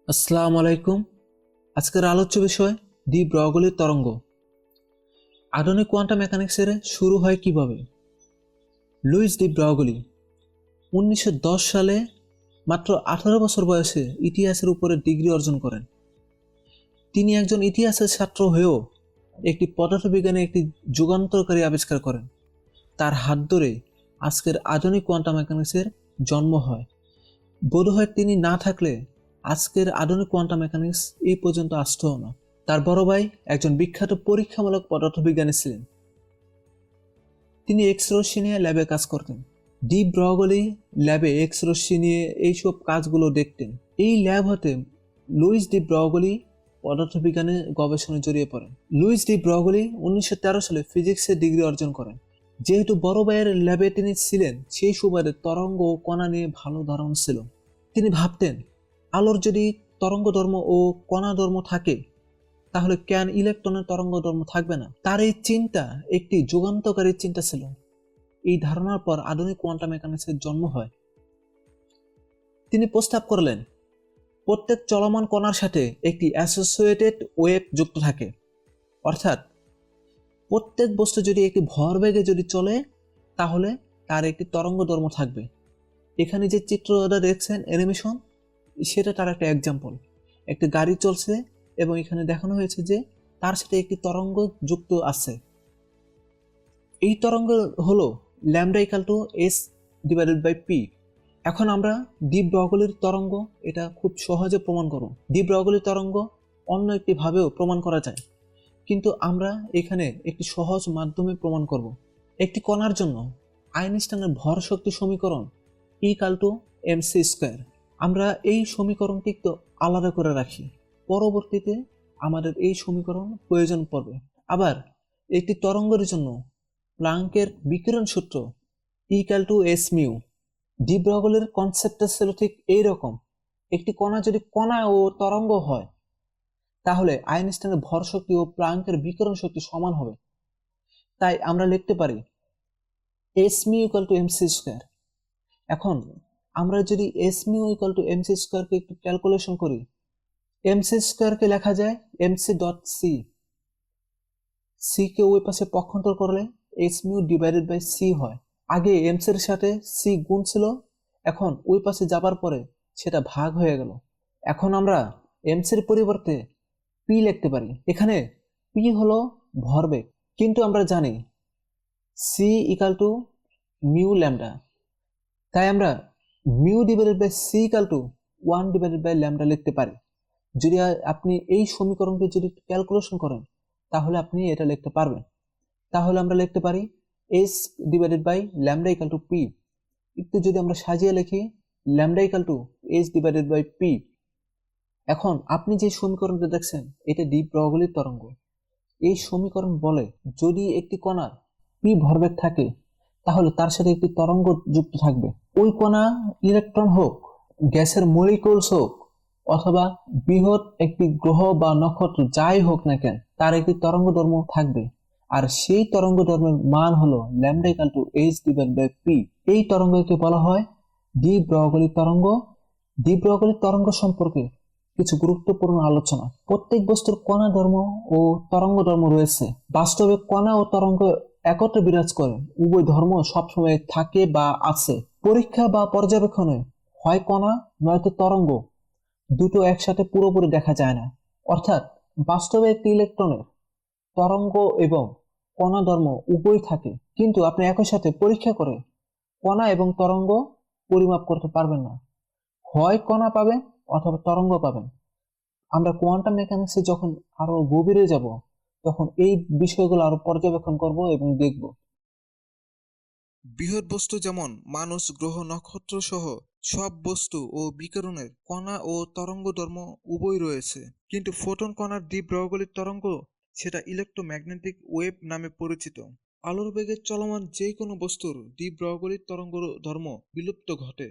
আসসালামু আলাইকুম। আজকের আলোচ্য বিষয় ডি ব্রগলির তরঙ্গ। আধুনিক কোয়ান্টাম মেকানিক্সের শুরু হয় কিভাবে? লুইস ডি ব্রগলি 1910 সালে মাত্র 18 বছর বয়সে ইতিহাসের উপরে ডিগ্রি অর্জন করেন। তিনি একজন ইতিহাসের ছাত্র হয়েও একটি পদার্থবিজ্ঞানে একটি যুগান্তকারী আবিষ্কার করেন। তার হাত ধরে আজকের আধুনিক কোয়ান্টাম মেকানিক্সের জন্ম হয়। বোধহয় তিনি না থাকলে আজকের আধুনিক কোয়ান্টাম মেকানিক্স এই পর্যন্ত আসতও না। তার বড় ভাই একজন বিখ্যাত পরীক্ষামূলক পদার্থবিজ্ঞানী ছিলেন। তিনি এক্স রশ্মি নিয়ে ল্যাবে কাজ করতেন। ডি ব্রগলি ল্যাবে এক্স রশ্মি নিয়ে এইসব কাজগুলো দেখতেন। এই ল্যাব হতে লুইস ডি ব্রগলি পদার্থবিজ্ঞানের গবেষণায় জড়িয়ে পড়েন। লুইস ডি ব্রগলি 1913 সালে ফিজিক্সের ডিগ্রি অর্জন করেন। যেহেতু বড় ভাইয়ের ল্যাবে তিনি ছিলেন, সেই সুবাদে তরঙ্গ ও কণা নিয়ে ভালো ধারণা ছিল। তিনি ভাবতেন, আলোর যদি তরঙ্গ ধর্ম ও কণা ধর্ম থাকে, তাহলে কেন ইলেকট্রনের তরঙ্গ ধর্ম থাকবে না? তার এই চিন্তা একটি যুগান্তকারী চিন্তা ছিল। এই ধারণার পর আধুনিক কোয়ান্টাম মেকানিক্সের জন্ম হয়। তিনি প্রস্তাব করলেন, প্রত্যেক চলমান কণার সাথে একটি অ্যাসোসিয়েটেড ওয়েভ যুক্ত থাকে। অর্থাৎ প্রত্যেক বস্তু যদি একটি ভরবেগে যদি চলে, তাহলে তার একটি তরঙ্গ ধর্ম থাকবে। এখানে যে চিত্রটা দেখছেন অ্যানিমেশন, সেটা তার একটা এক্সাম্পল। একটি গাড়ি চলছে এবং এখানে দেখানো হয়েছে যে তার সাথে একটি তরঙ্গ যুক্ত আছে। এই তরঙ্গ হলো lambda equal to S divided by P. এখন আমরা ডি ব্রগলির তরঙ্গ এটা খুব সহজে প্রমাণ করব। ডি ব্রগলির তরঙ্গ অন্য একটি ভাবেও প্রমাণ করা যায়, কিন্তু আমরা এখানে একটি সহজ মাধ্যমে প্রমাণ করব। একটি কণার জন্য আইনস্টাইনের ভর শক্তি সমীকরণ ইকাল টু এমসি স্কোয়ার। আমরা এই সমীকরণটি একটু আলাদা করে রাখি, পরবর্তীতে আমাদের এই সমীকরণ প্রয়োজন পড়বে। আবার একটি তরঙ্গের জন্য প্লাঙ্কের বিকিরণ সূত্র equal to S mu. De ব্রগলির কনসেপ্টটা ছিল ঠিক এইরকম। একটি কণা যদি কণা ও তরঙ্গ হয়, তাহলে আইনস্টাইনের ভর শক্তি ও প্লাঙ্কের বিকিরণ শক্তি সমান হবে। তাই আমরা লিখতে পারি S mu equal to MC square. এখন আমরা যদি S mu equal to MC স্কোয়ারকে একটু ক্যালকুলেশন করি, এমসি স্কোয়ারকে লেখা যায় এমসি ডট সি। সি কে ওই পাশে পক্ষান্তর করলে S mu divided by C হয়। আগে এমসির সাথে সি গুণ ছিল, এখন ওই পাশে যাবার পরে সেটা ভাগ হয়ে গেল। এখন আমরা এমসির পরিবর্তে পি লিখতে পারি। এখানে পি হলো ভরবেগ, কিন্তু আমরা জানি C equal to mu lambda. তাই আমরা mu divided by C equal to 1 divided by lambda লিখতে পারি। যদি আপনি এই সমীকরণকে যদি ক্যালকুলেশন করেন, তাহলে আপনি এটা লিখতে পারবেন। তাহলে আমরা লিখতে পারি S divided by lambda equal to P. একটু যদি আমরা সাজিয়ে লিখি lambda equal to S divided by P. এখন আপনি যে সমীকরণটা দেখছেন, এটা ডি ব্রগলির তরঙ্গ। এই সমীকরণ বলে, যদি একটি কণার পি ভরবেগ থাকে, তাহলে তার সাথে একটি তরঙ্গ যুক্ত থাকবে। ওই কণা ইলেকট্রন হোক, গ্যাসের মলিকিউলস হোক, অথবা বৃহৎ একটি গ্রহ বা নক্ষত্র যাই হোক না কেন, তার একটি তরঙ্গ ধর্ম থাকবে। আর সেই তরঙ্গ ধর্মের মান হলো lambda equal to H divide by P. এই তরঙ্গকে বলা হয় ডি ব্রগলি তরঙ্গ। ডি ব্রগলি তরঙ্গ সম্পর্কে কিছু গুরুত্বপূর্ণ আলোচনা। প্রত্যেক বস্তুর কণা ধর্ম ও তরঙ্গ ধর্ম রয়েছে। বাস্তবে কণা ও তরঙ্গ একত্রে বিরাজ করে। উভয় ধর্ম সবসময় থাকে বা আছে। পরীক্ষা বা পর্যবেক্ষণে হয় কণা নয়তো তরঙ্গ, দুটো একসাথে পুরোপুরি দেখা যায় না। অর্থাৎ বাস্তবে একটি ইলেকট্রনের তরঙ্গ এবং কণা ধর্ম উভয় থাকে, কিন্তু আপনি একই সাথে পরীক্ষা করে কণা এবং তরঙ্গ পরিমাপ করতে পারবেন না। হয় কণা পাবেন অথবা তরঙ্গ পাবেন। আমরা কোয়ান্টাম মেকানিক্সে যখন আরো গভীরে যাব, তখন এই বিষয়গুলো আরো পর্যবেক্ষণ করব এবং দেখব। বৃহৎ বস্তু যেমন মানুষ, গ্রহ, নক্ষত্র সহ সব বস্তু ও বিকিরণের কণা ও তরঙ্গ ধর্ম উভয় রয়েছে। কিন্তু ফোটন কণার ডি ব্রগলির তরঙ্গ, সেটা ইলেকট্রোম্যাগনেটিক ওয়েভ নামে পরিচিত। আলোর বেগে চলমান যে কোনো বস্তুর ডি ব্রগলির তরঙ্গ ধর্ম বিলুপ্ত ঘটে।